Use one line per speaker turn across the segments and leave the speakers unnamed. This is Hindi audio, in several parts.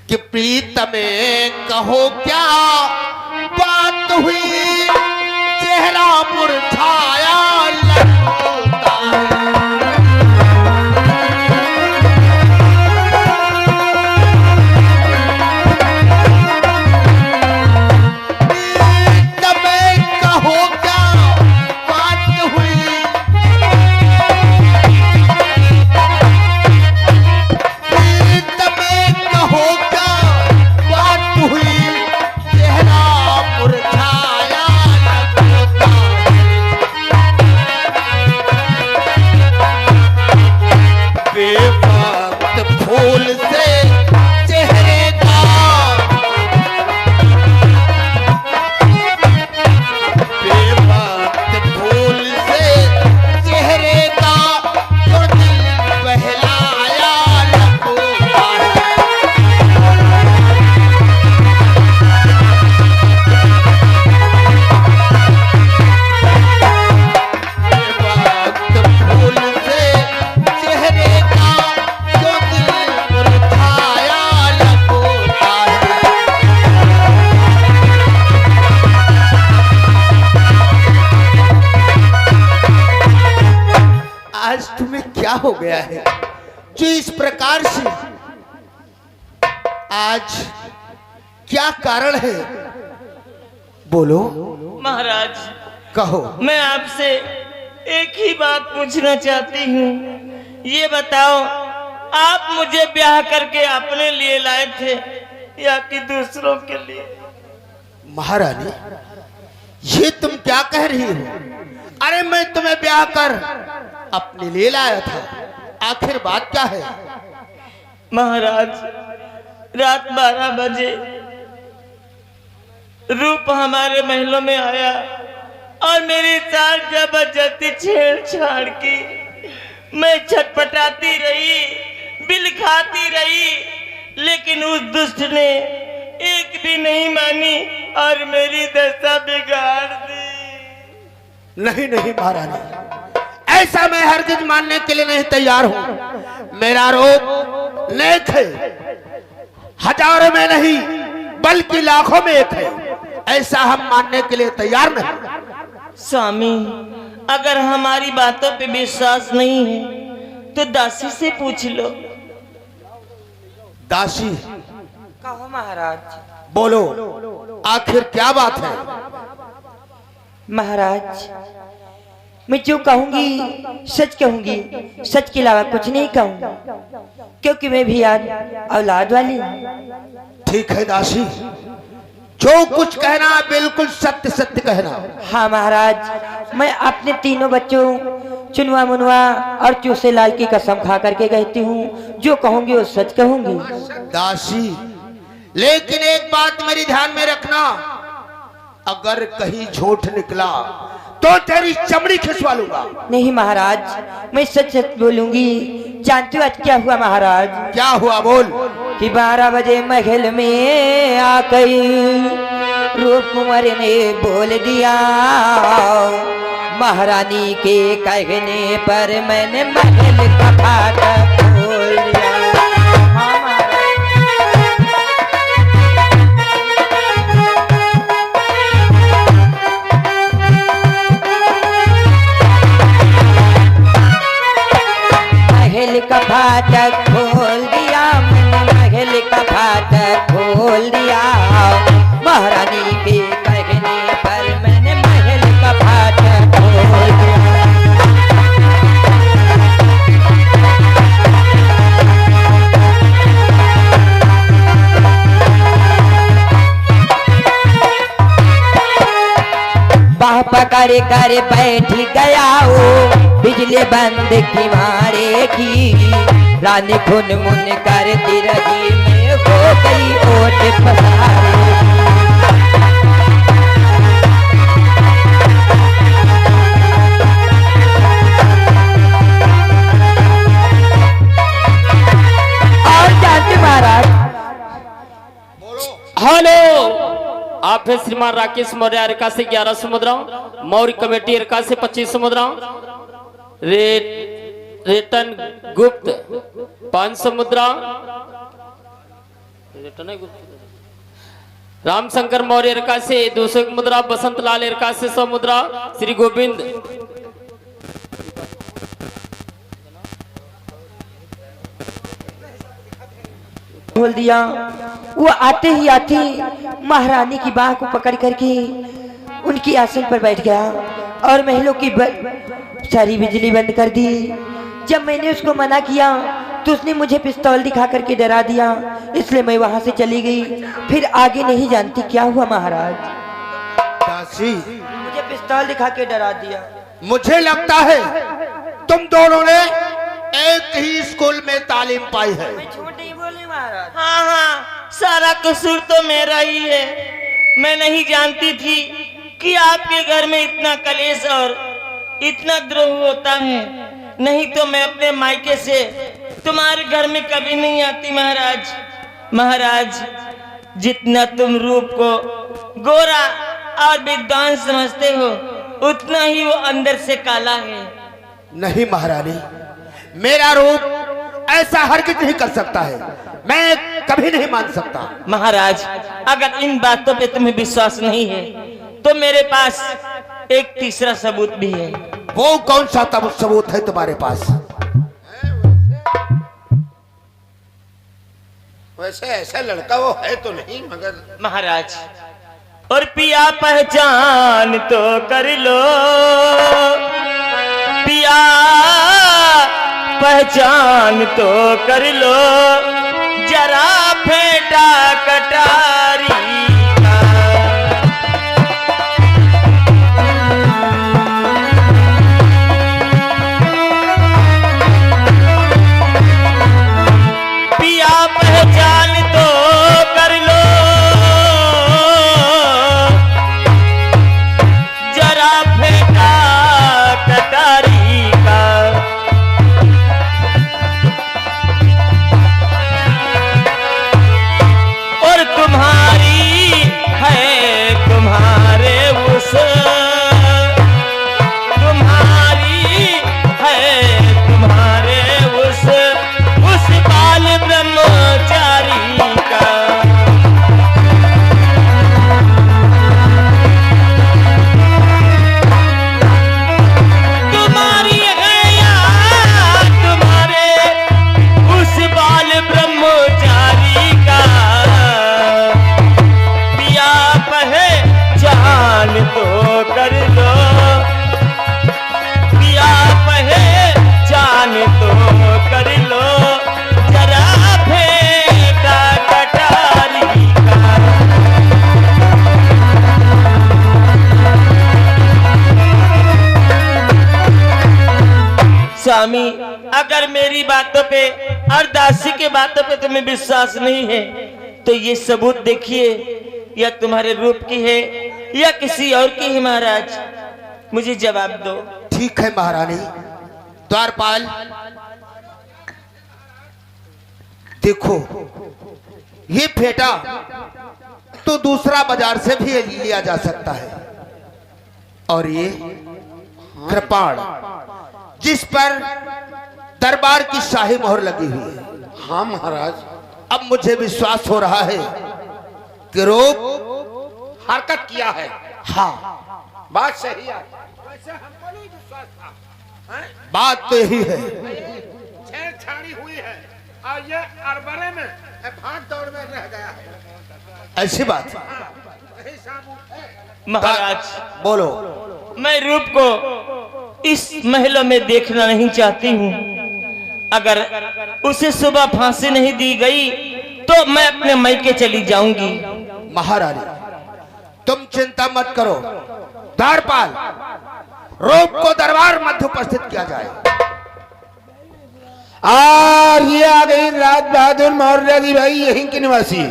कि प्रीत में कहो क्या बात हुई, चेहरा मुरझाया लगता है। प्रीत में कहो क्या बात हुई, प्रीत में कहो क्या बात हुई, चेहरा मुरझाया लगता है। बेवक्त फूल से चेहरे का, बेवक्त फूल से चेहरे का जो दिल बहलाया लगता है। बेवक्त फूल से चेहरे का जो दिल मुरझाया लगता है। आज तुम्हें क्या हो गया है जो इस प्रकार से, आज क्या कारण है? बोलो
महाराज,
कहो।
मैं आपसे एक ही बात पूछना चाहती हूँ। ये बताओ, आप मुझे ब्याह करके अपने लिए लाए थे या कि दूसरों के लिए?
महारानी, ये तुम क्या कह रही हो? अरे मैं तुम्हें ब्याह कर अपने लिए लाया था, आखिर बात क्या है?
महाराज, रात 12 बजे रूप हमारे महलों में आया और मेरी सास जबरदस्ती छेड़छाड़ की। मैं छटपटाती रही, बिल खाती रही, लेकिन उस दुष्ट ने एक भी नहीं मानी और मेरी दशा बिगाड़ दी।
नहीं नहीं महारानी, ऐसा मैं हरगिज मानने के लिए नहीं तैयार हूं। मेरा आरोप नेक है, हजारों में नहीं बल्कि लाखों में एक है। ऐसा हम मानने के लिए तैयार नहीं।
स्वामी, अगर हमारी बातों पे विश्वास नहीं है तो दासी से पूछ लो।
दासी?
कहो महाराज।
बोलो, आखिर क्या बात है?
महाराज, मैं जो कहूंगी सच कहूंगी, सच के अलावा कुछ नहीं कहूंगा, क्योंकि मैं भी आज औलाद वाली हूँ।
ठीक है दासी, जो कुछ कहना बिल्कुल सत्य सत्य कहना।
हाँ महाराज, मैं अपने तीनों बच्चों चुनवा मुनवा और चूसे लाल की कसम खा करके कहती हूँ, जो कहूंगी वो सच कहूंगी।
दासी, लेकिन एक बात मेरी ध्यान में रखना, अगर कहीं झूठ निकला तो तेरी चमड़ी खिंचवा लूंगा।
नहीं महाराज, मैं सच सच बोलूंगी। जानते हो आज क्या हुआ महाराज?
क्या हुआ? बोल।
कि 12 बजे महल में आ गई रूप कुंवर ने बोल दिया, महारानी के कहने पर मैंने महल का फाटक खोल दिया। हाँ महाराज। महल का फाटक खोल दिया, मैंने महल का फाटक खोल दिया, महारानी के कहने पर मैंने महल का फाटक खोल दिया। बाह पकड़ कर बैठ गया वो, बिजली बंद की मारे की, रानी खून मुन करती रही, मैं हो गई ओट पसारे। और जानते महाराज,
हेलो, आप है श्रीमान राकेश मौर्य अरका से 1100 मुद्राओं, मौर्य कमेटी अरका से 2500 मुद्राओं, रेटन गुप्त 500 मुद्राओं, रामशंकर मौर्य एरका से 200 मुद्रा, बसंत लाल एरका से 100 मुद्रा, श्री गोविंद
बोल दिया। वो आते ही आते महारानी की बाह को पकड़ करके उनकी आसन पर बैठ गया और महलों की सारी बिजली बंद कर दी। जब मैंने उसको मना किया तो उसने मुझे पिस्तौल दिखा करके डरा दिया, इसलिए मैं वहां से चली गई। फिर आगे नहीं जानती क्या हुआ महाराज।
दासी,
मुझे पिस्तौल दिखा के डरा दिया।
मुझे लगता है तुम दोनों ने एक ही स्कूल में तालीम पाई है।
मैं झूठ नहीं बोली महाराज।
हाँ हाँ, सारा कसूर तो मेरा ही है। मैं नहीं जानती थी कि आपके घर में इतना कलेश और इतना द्रोह होता है। नहीं तो मैं अपने मायके से तुम्हारे घर में कभी नहीं आती महाराज। महाराज, जितना तुम रूप को गोरा और विद्वान समझते हो, उतना ही वो अंदर से काला है।
नहीं महारानी, मेरा रूप ऐसा हरगिज नहीं कर सकता है। मैं कभी नहीं मान सकता।
महाराज, अगर इन बातों पे तुम्हें विश्वास नहीं है तो मेरे पास एक तीसरा सबूत भी है।
वो कौन सा सबूत है तुम्हारे पास? वैसे ऐसा लड़का वो है तो नहीं, मगर
महाराज, और पिया पहचान तो कर लो, पिया पहचान तो कर लो, जरा फेंटा कटारी का। पिया पहचान तो कर लो, जरा फेंटा कटारी का। और तुम्हारी है, तुम्हारे उस, तुम्हारी है, तुम्हारे उस बाल ब्रह्मचारी का। तुम्हारी है या तुम्हारे उस बाल ब्रह्मचारी का। पिया पहचान तो कर लो, पिया पहचान तो कर लो, जरा फेंटा कटारी का। स्वामी, अगर मेरी बातों पे और दासी के बातों पे तुम्हें विश्वास नहीं है तो ये सबूत देखिए, या तुम्हारे रूप की है या किसी और की है। महाराज, मुझे जवाब दो।
ठीक है महारानी। द्वारपाल, देखो, ये फेटा तो दूसरा बाजार से भी लिया जा सकता है, और ये कृपाण जिस पर दरबार की शाही मोहर लगी हुई है। हाँ महाराज, अब मुझे विश्वास हो रहा है कि रूप हरकत किया है। हाँ, बात सही है। वैसे हमको नहीं विश्वास था। बात तो यही है, छेड़छाड़ी हुई है और ये अरबरे में भाग दौड़ में रह गया है। ऐसी बात
महाराज,
बोलो।
मैं रूप को इस महलों में देखना नहीं चाहती हूँ। अगर उसे सुबह फांसी नहीं दी गई तो मैं अपने मायके चली जाऊंगी।
महारानी, तुम चिंता मत करो। द्वारपाल, रूप को दरबार मध्य उपस्थित किया जाए।
और ये आ गई राज बहादुर मौर्य जी भाई, यहीं के निवासी।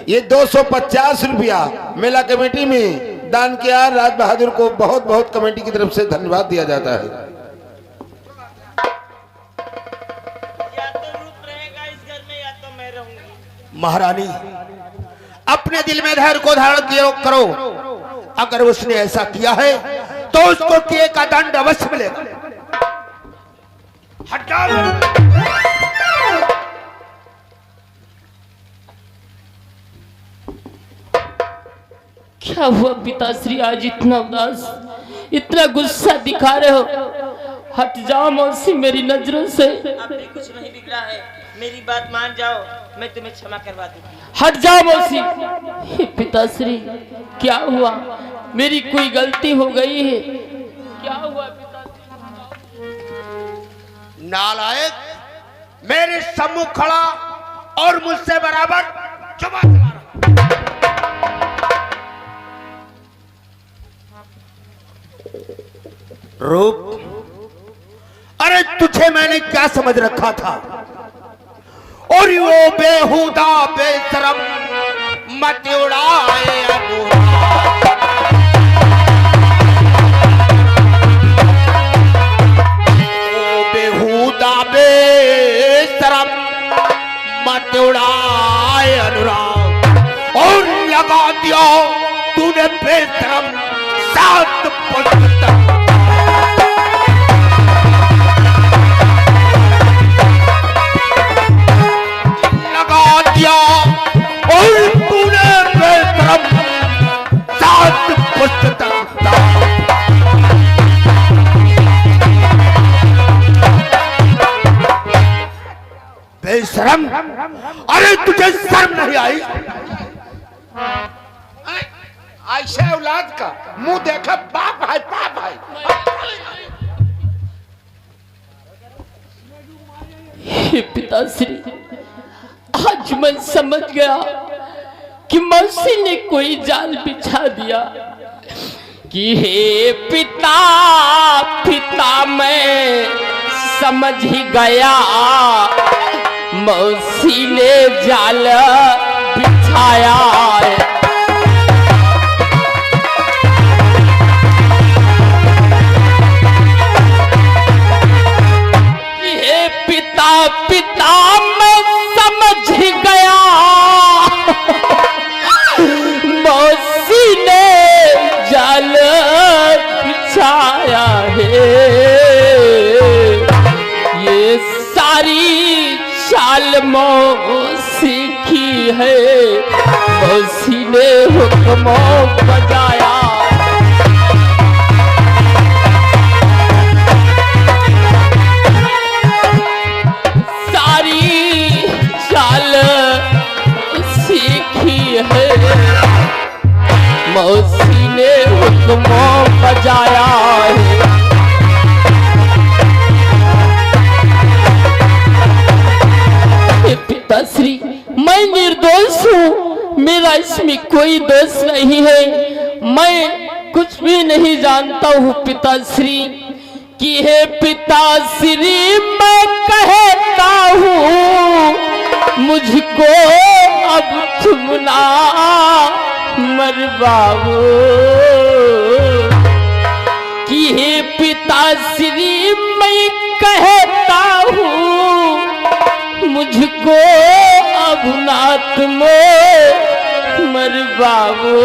ये 250 रुपया मेला कमेटी में दान किया। राज बहादुर को बहुत बहुत कमेटी की तरफ से धन्यवाद दिया जाता है।
या तो रूप रहेगा इस घर में या तो मैं रहूंगी।
महारानी, अपने दिल में धैर्य को धारण करो। अगर उसने ऐसा किया है तो उसको किए का दंड अवश्य मिलेगा। हट जाओ।
क्या हुआ पिताश्री, आज इतना उदास, इतना गुस्सा दिखा रहे हो? हट जाओ मौसी मेरी नजरों से।
अब भी कुछ नहीं बिगड़ा है, मेरी बात मान जाओ, मैं तुम्हें क्षमा करवा दूंगी।
हट जाओ मौसी। हे पिताश्री क्या हुआ, मेरी कोई गलती हो गई है? क्या हुआ पिताश्री?
नालायक, मेरे सम्मुख खड़ा और मुझसे बराबर जुबान चला रहा। रूप, अरे तुझे मैंने क्या समझ रखा था? और वो बेहुदा बेशरम मत उड़ाए अनुराग। वो बेहुदा बेशरम मत उड़ाए अनुराग। और लगा दिया तूने बेशरम 7 पुष्प तक। और तूने बेशरम 7 पुष्प बेशरम, अरे तुझे शर्म नहीं आई?
ऐसे औलाद का मुंह देखा, बाप भाई बाप भाई।
हे पिताश्री, आज मैं समझ गया कि मौसी ने कोई जाल बिछा दिया कि हे पिता पिता मैं समझ ही गया, मौसी ने जाल बिछाया है। हे पिता पिता मैं समझ ही गया, मौसी ने जाल बिछाया है। ये सारी चाल मौसी की है, मौसी ने हुक्म बजाया। मौसी ने हुक्म बजाया है। पिताश्री मैं निर्दोष हूँ, मेरा इसमें कोई दोष नहीं है, मैं कुछ भी नहीं जानता हूँ पिताश्री। कि हे पिताश्री मैं कहता हूँ मुझको अब तुम ना मरवाओ। कि हे पिताश्री मैं कहता हूँ मुझको अब ना तुम मरवाओ।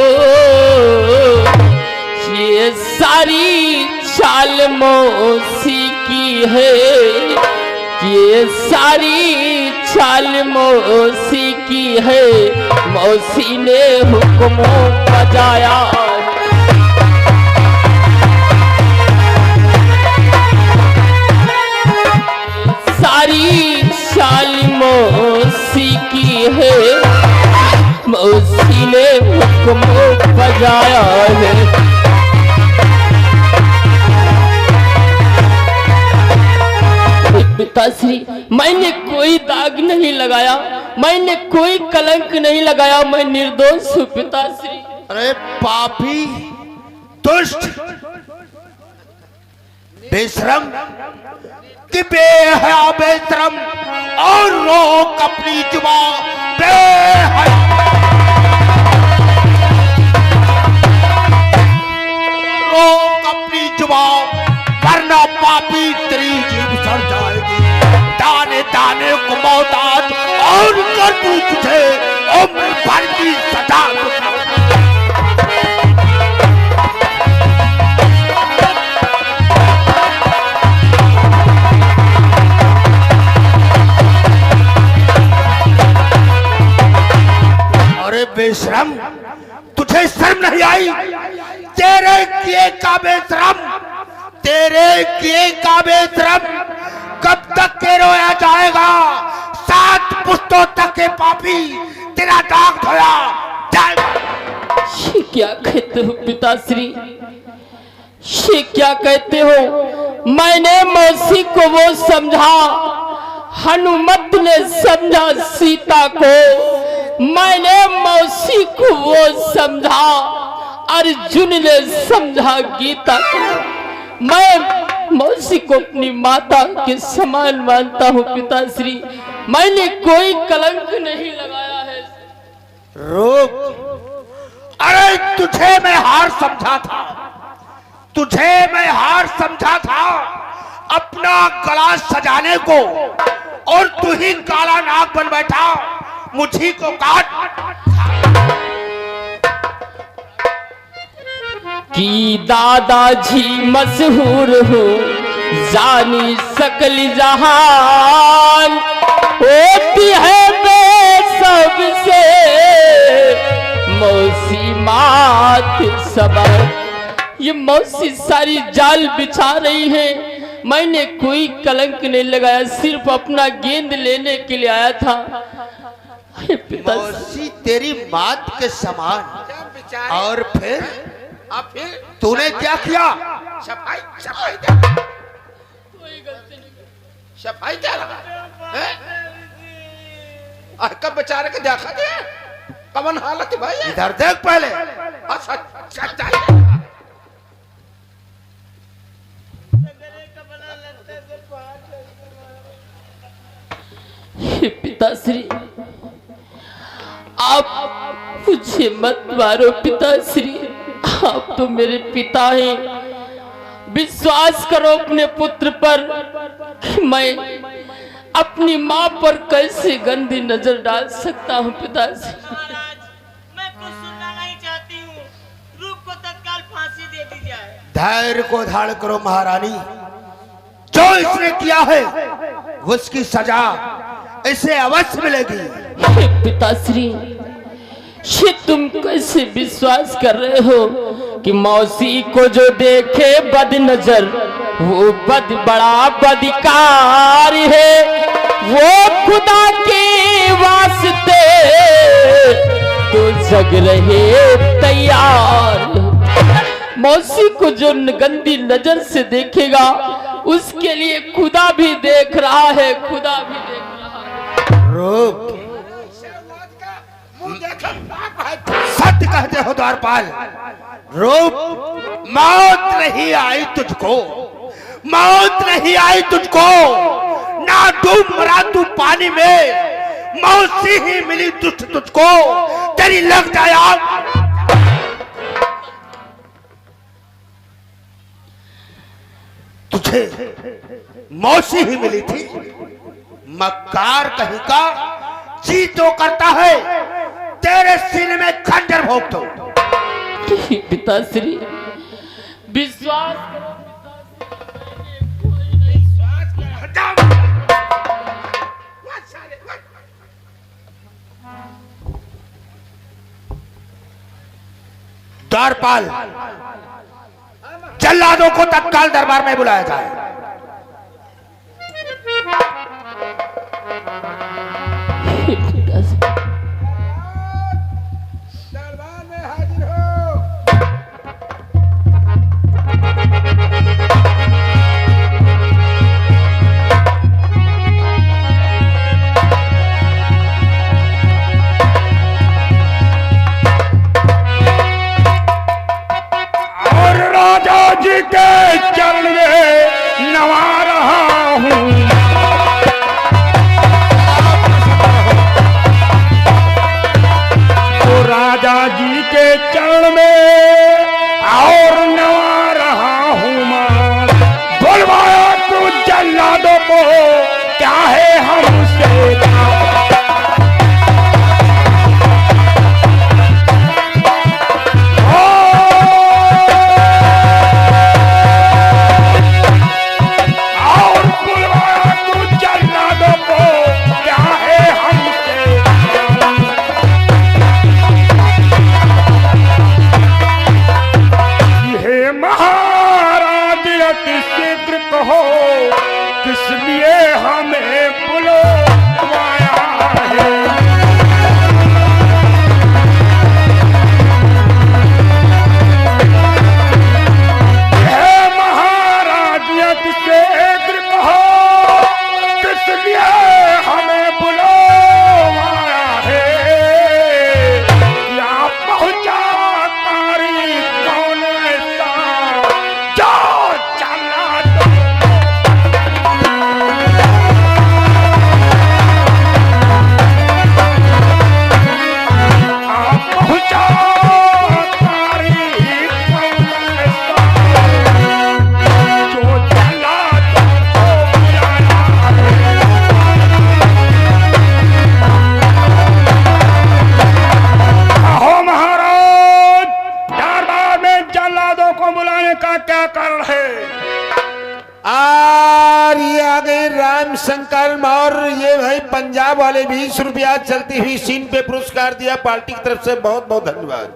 ये सारी चाल मौसी की है, ये सारी चाल मौसी की है, मौसी ने हुक्म बजाया। सारी चाल मौसी की है, मौसी ने हुक्म बजाया है। पिताश्री मैंने कोई दाग नहीं लगाया, मैंने कोई कलंक नहीं लगाया, मैं निर्दोष हूँ पिताश्री।
अरे पापी दुष्ट बेशरम कि बेहया बेशरम, और रोक अपनी जुबान बेहया। रोक अपनी जुबान वरना पापी तेरी जीभ सड़ जाएगी। दाने दाने को मोहताज और कर दूं तुझे उम्र भर की सजा। अरे बेशरम तुझे शर्म नहीं आई? तेरे किए का बेशरम, तेरे किए का बेशरम कब तक के रोया जाएगा? 7 पुश्तों तक के पापी तेरा दाग धोया जाएगा।
ये क्या कहते हो पिताश्री, ये क्या कहते हो? मैंने मौसी को वो समझा, हनुमत ने समझा सीता को, मैंने मौसी को वो समझा, अर्जुन ने समझा गीता को। मैं मौसी को अपनी माता के समान मानता हूँ पिताश्री, मैंने कोई कलंक नहीं लगाया है।
रूप, अरे तुझे मैं हार समझा था, तुझे मैं हार समझा था अपना गला सजाने को, और तू ही काला नाग बन बैठा, मुझी को काट।
कि दादाजी मशहूर हो जानी सकल जहान, होती है मैं सबसे मौसी मात सबर। ये मौसी सारी जाल बिछा रही है, मैंने कोई कलंक नहीं लगाया, सिर्फ अपना गेंद लेने के लिए आया था।
मौसी तेरी मात के समान, और फिर तूने क्या किया?
सफाई सफाई क्या लगा? कब बेचारे के देखा दे कमन हालत है भाई?
इधर देख पहले।
पिताश्री आप मुझे मत मारो पिताश्री, आप तो मेरे पिता हैं। विश्वास करो अपने पुत्र पर कि मैं अपनी माँ पर कैसे गंदी नजर डाल सकता हूँ पिताश्री।
महाराज, मैं कुछ सुनना नहीं चाहती हूँ, रूप को तत्काल फांसी दे दी जाए।
धैर्य को धारण करो महारानी, जो इसने किया है उसकी सजा इसे अवश्य मिलेगी।
पिताश्री, ये तुम कैसे विश्वास कर रहे हो कि मौसी को जो देखे बद नजर वो बड़ा बदकार है, वो खुदा के वास्ते तो जग रहे तैयार। मौसी को जो गंदी नजर से देखेगा उसके लिए खुदा भी देख रहा है, खुदा भी देख रहा है।
रूप, सत्य कहते हो द्वारपाल, रूप मौत नहीं आई तुझको, मौत नहीं आई तुझको, ना डूब मरा तू पानी में, मौसी ही मिली तुझको, तेरी लग जाए आग। तुझे मौसी ही मिली थी, मक्कार कहीं का जी तो करता है, तेरे सीने में खंजर भोंक दो।
पिताश्री विश्वास
द्वारपाल, जल्लादों को तत्काल दरबार में बुलाया जाए।
दरबार में हाजिर हो।
और राजा जी के चरण में नवा रहा हूं, राजा जी के चरण में और नवा रहा हूँ मां, बुलवाया तू जल्लादों को, क्या है हमसे और बुलवाया तू जल्लादों को, क्या है हमसे
महाराजों को बुलाने का क्या कारण है?
और ये आ गए राम शंकर और ये भाई पंजाब वाले 20 रुपया चलती हुई सीन पे पुरस्कार दिया पार्टी की तरफ से, बहुत बहुत धन्यवाद।